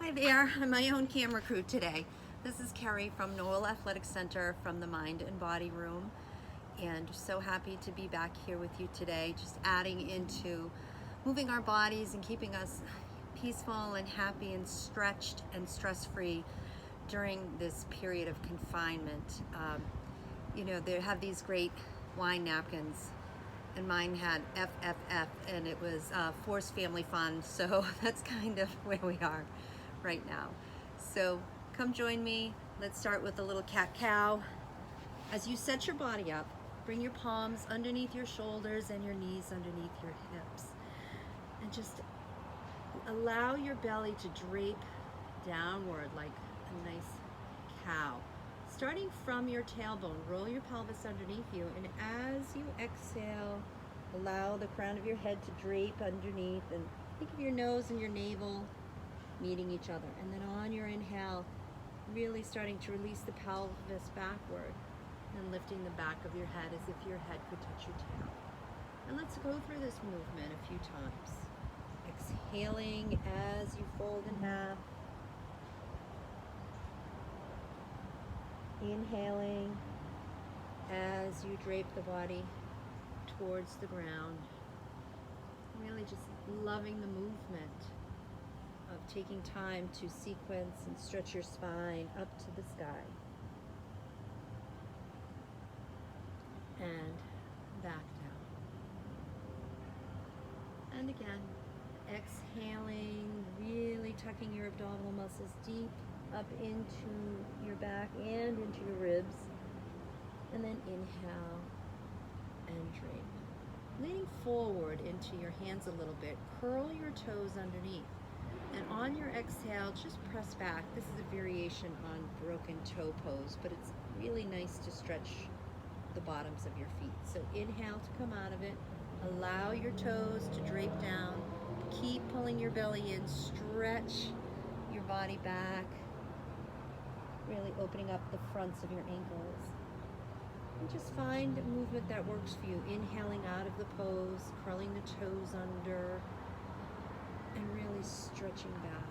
Hi there, I'm my own camera crew today. This is Kerry from Noel Athletic Center from the Mind and Body Room, and so happy to be back here with you today, just adding into moving our bodies and keeping us peaceful and happy and stretched and stress-free during this period of confinement. They have these great wine napkins, and mine had FFF, and it was Forced Family Fun, so that's kind of where we are right now. So come join me. Let's start with a little cat-cow. As you set your body up, bring your palms underneath your shoulders and your knees underneath your hips, and just allow your belly to drape downward like a nice cow. Starting from your tailbone, roll your pelvis underneath you, and as you exhale, allow the crown of your head to drape underneath, and think of your nose and your navel meeting each other. And then on your inhale, really starting to release the pelvis backward and lifting the back of your head as if your head could touch your tail. And let's go through this movement a few times. Exhaling as you fold in half. Inhaling as you drape the body towards the ground. Really just loving the movement of taking time to sequence and stretch your spine up to the sky. And back down. And again, exhaling, really tucking your abdominal muscles deep up into your back and into your ribs. And then inhale and drape. Leaning forward into your hands a little bit, curl your toes underneath. And on your exhale, just press back. This is a variation on broken toe pose, but it's really nice to stretch the bottoms of your feet. So inhale to come out of it. Allow your toes to drape down. Keep pulling your belly in. Stretch your body back. Really opening up the fronts of your ankles. And just find a movement that works for you. Inhaling out of the pose, curling the toes under, and really stretching back.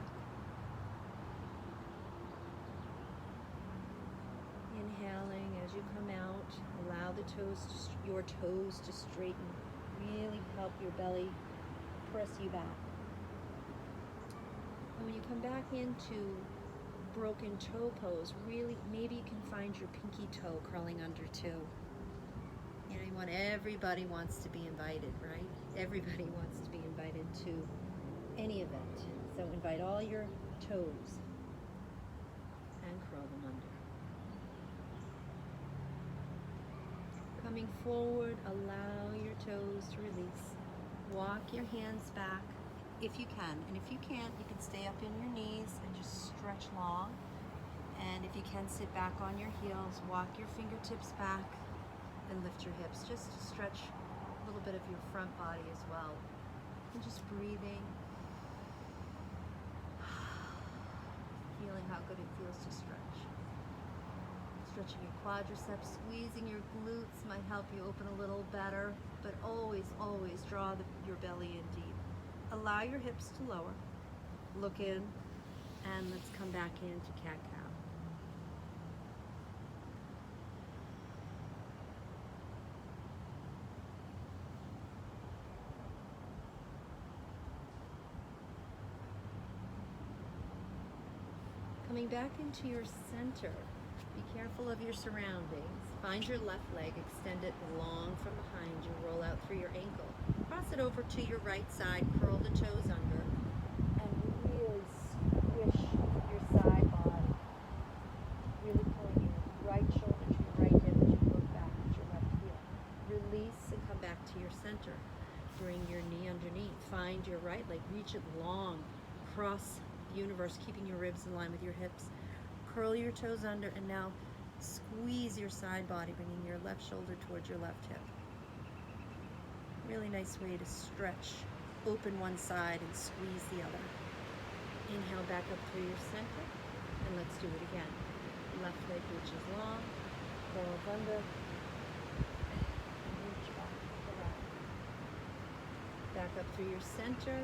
Inhaling as you come out, allow your toes to straighten. Really help your belly press you back. And when you come back into broken toe pose, really maybe you can find your pinky toe curling under too. Everybody wants to be invited, right? Everybody wants to be invited to any event. So invite all your toes and curl them under. Coming forward, allow your toes to release. Walk your hands back if you can. And if you can't, you can stay up in your knees and just stretch long. And if you can, sit back on your heels, walk your fingertips back and lift your hips, just to stretch a little bit of your front body as well. And just breathing. Feeling how good it feels to stretch. Stretching your quadriceps, squeezing your glutes might help you open a little better, but always, always draw your belly in deep. Allow your hips to lower. Look in, and let's come back into cat-cow. Coming back into your center, be careful of your surroundings. Find your left leg, extend it long from behind you, roll out through your ankle. Cross it over to your right side, curl the toes under, and really squish your side body. Really pulling your right shoulder to your right hip as you look back at your left heel. Release and come back to your center. Bring your knee underneath. Find your right leg, reach it long, cross universe, keeping your ribs in line with your hips. Curl your toes under, and now squeeze your side body, bringing your left shoulder towards your left hip. Really nice way to stretch. Open one side and squeeze the other. Inhale back up through your center, and let's do it again. Left leg reaches long, curls under, and reach back to the right. Back up through your center,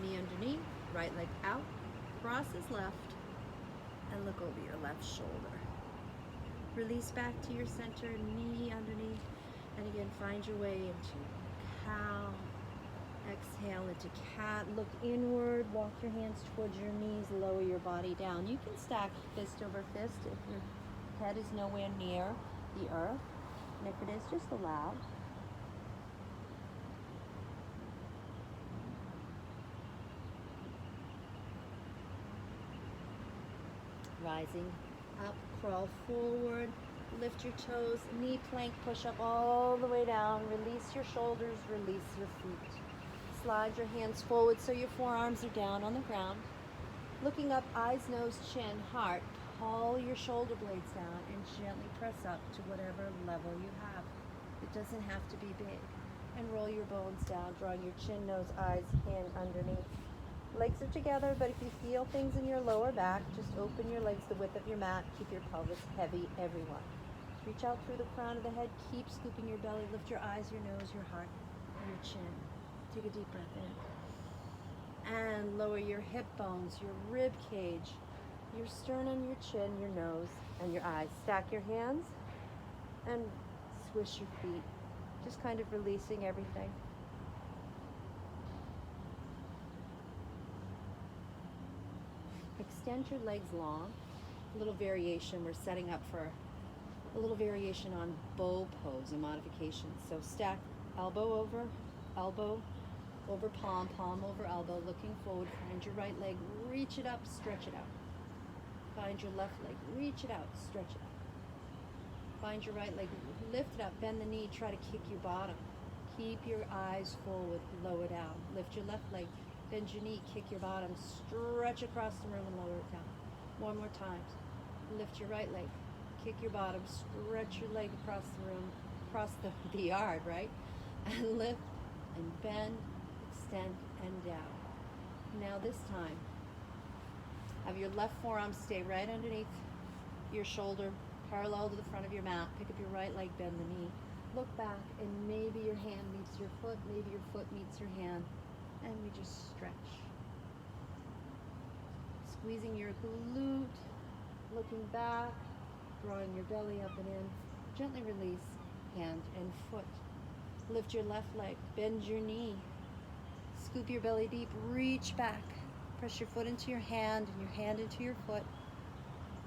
knee underneath, right leg out, crosses left, and look over your left shoulder. Release back to your center, knee underneath, and again, find your way into cow. Exhale into cat. Look inward, walk your hands towards your knees, lower your body down. You can stack fist over fist if your head is nowhere near the earth, and if it is, just allow. Rising up, crawl forward, lift your toes, knee plank, push up all the way down, release your shoulders, release your feet. Slide your hands forward so your forearms are down on the ground. Looking up, eyes, nose, chin, heart, pull your shoulder blades down and gently press up to whatever level you have. It doesn't have to be big. And roll your bones down, drawing your chin, nose, eyes, hand underneath. Legs are together, but if you feel things in your lower back, just open your legs the width of your mat. Keep your pelvis heavy, everyone. Reach out through the crown of the head. Keep scooping your belly. Lift your eyes, your nose, your heart, and your chin. Take a deep breath in. And lower your hip bones, your rib cage, your sternum, your chin, your nose, and your eyes. Stack your hands and swish your feet. Just kind of releasing everything. Extend your legs long. A little variation. We're setting up for a little variation on bow pose, a modification. So stack elbow over palm, palm over elbow, looking forward. Find your right leg, reach it up, stretch it out. Find your left leg, reach it out, stretch it out. Find your right leg, lift it up, bend the knee, try to kick your bottom. Keep your eyes forward, lower down. Lift your left leg, bend your knee, kick your bottom, stretch across the room and lower it down. One more time. Lift your right leg, kick your bottom, stretch your leg across the room, across the yard, right? And lift and bend, extend and down. Now this time, have your left forearm stay right underneath your shoulder, parallel to the front of your mat. Pick up your right leg, bend the knee. Look back and maybe your hand meets your foot, maybe your foot meets your hand. And we just stretch. Squeezing your glute, looking back, drawing your belly up and in. Gently release hand and foot. Lift your left leg, bend your knee. Scoop your belly deep, reach back. Press your foot into your hand and your hand into your foot.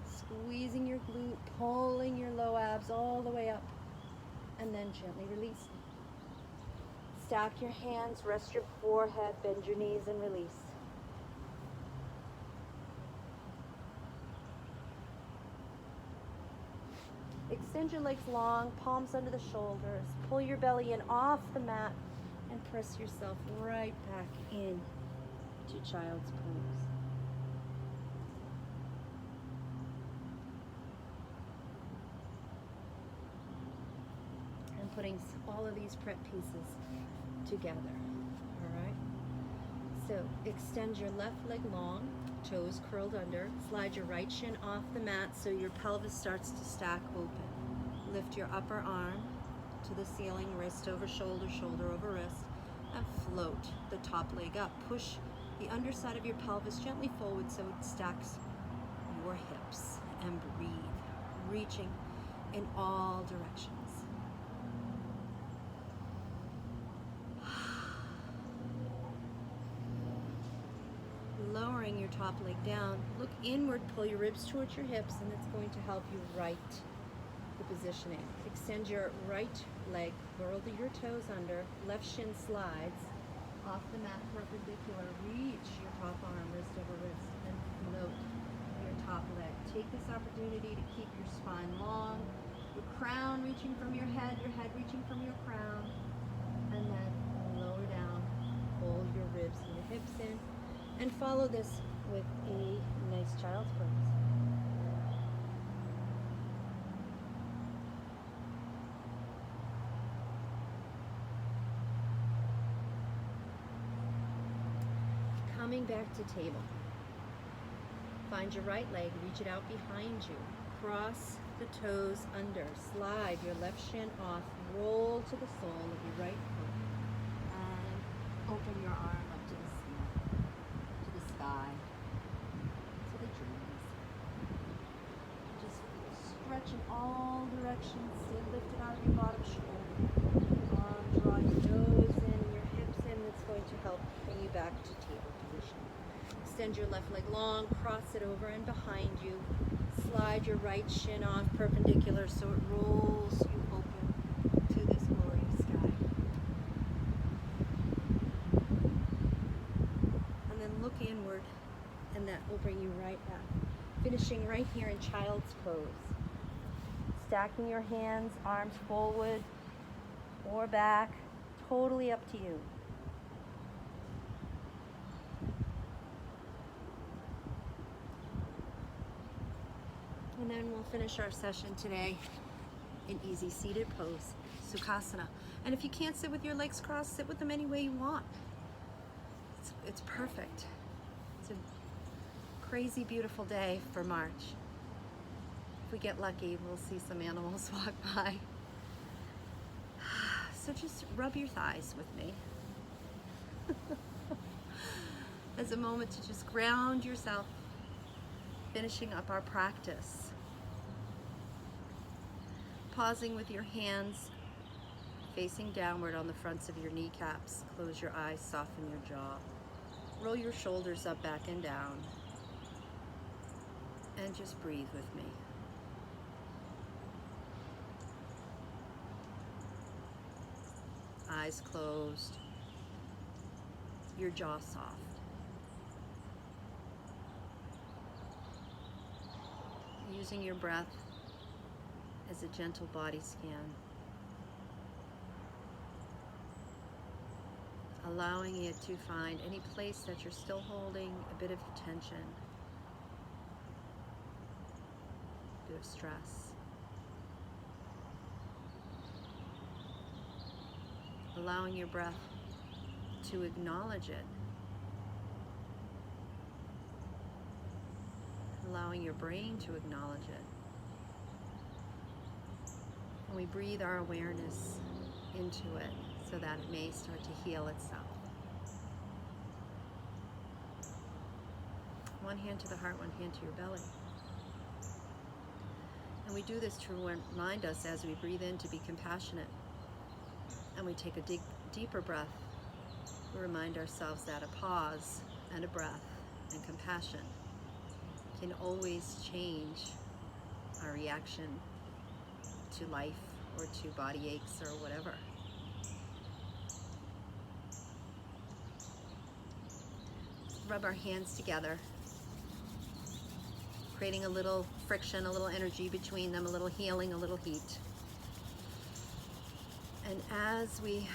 Squeezing your glute, pulling your low abs all the way up. And then gently release. Stack your hands, rest your forehead, bend your knees and release. Extend your legs long, palms under the shoulders. Pull your belly in off the mat and press yourself right back in to child's pose. And putting all of these prep pieces together, all right? So extend your left leg long, toes curled under. Slide your right shin off the mat so your pelvis starts to stack open. Lift your upper arm to the ceiling, wrist over shoulder, shoulder over wrist, and float the top leg up. Push the underside of your pelvis gently forward so it stacks your hips, and breathe, reaching in all directions. Lowering your top leg down, look inward, pull your ribs towards your hips, and it's going to help you right the positioning. Extend your right leg, curl your toes under, left shin slides off the mat perpendicular. Reach your top arm, wrist over wrist, and float your top leg. Take this opportunity to keep your spine long, your crown reaching from your head reaching from your crown, and then lower down, pull your ribs and your hips in. And follow this with a nice child's pose. Coming back to table. Find your right leg, reach it out behind you. Cross the toes under. Slide your left shin off. Roll to the sole of your right foot. And open your arm up to the sky. stretch in all directions. Stay lifted out of your bottom shoulder. Draw your nose in and your hips in. That's going to help bring you back to table position. Extend your left leg long, cross it over and behind you. Slide your right shin off perpendicular so it rolls you open to this glorious sky. And then look inward, and that will bring you right back. Finishing right here in child's pose. Stacking your hands, arms forward or back, totally up to you. And then we'll finish our session today in easy seated pose, Sukhasana. And if you can't sit with your legs crossed, sit with them any way you want. It's perfect. It's a crazy beautiful day for March. If we get lucky, we'll see some animals walk by. So just rub your thighs with me. As a moment to just ground yourself, finishing up our practice. Pausing with your hands facing downward on the fronts of your kneecaps. Close your eyes, soften your jaw. Roll your shoulders up, back, and down. And just breathe with me. Eyes closed, your jaw soft. Using your breath as a gentle body scan. Allowing it to find any place that you're still holding a bit of tension, a bit of stress. Allowing your breath to acknowledge it. Allowing your brain to acknowledge it. And we breathe our awareness into it so that it may start to heal itself. One hand to the heart, one hand to your belly. And we do this to remind us as we breathe in to be compassionate. And we take a deeper breath. We remind ourselves that a pause and a breath and compassion can always change our reaction to life or to body aches or whatever. Rub our hands together, creating a little friction, a little energy between them, a little healing, a little heat. And as we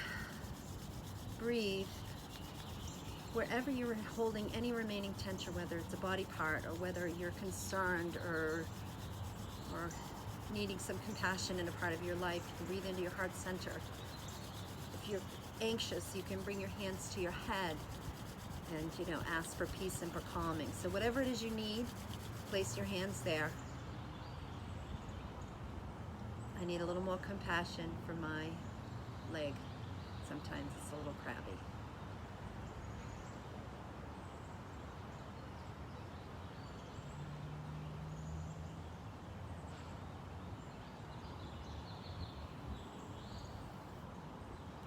breathe, wherever you're holding any remaining tension, whether it's a body part or whether you're concerned or needing some compassion in a part of your life, you can breathe into your heart center. If you're anxious, you can bring your hands to your head and ask for peace and for calming. So whatever it is you need, place your hands there. I need a little more compassion for my leg. Sometimes it's a little crabby.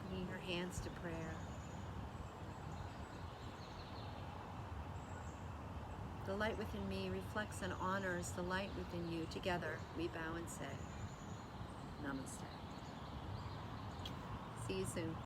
Bringing your hands to prayer. The light within me reflects and honors the light within you. Together, we bow and say, Namaste. See you soon.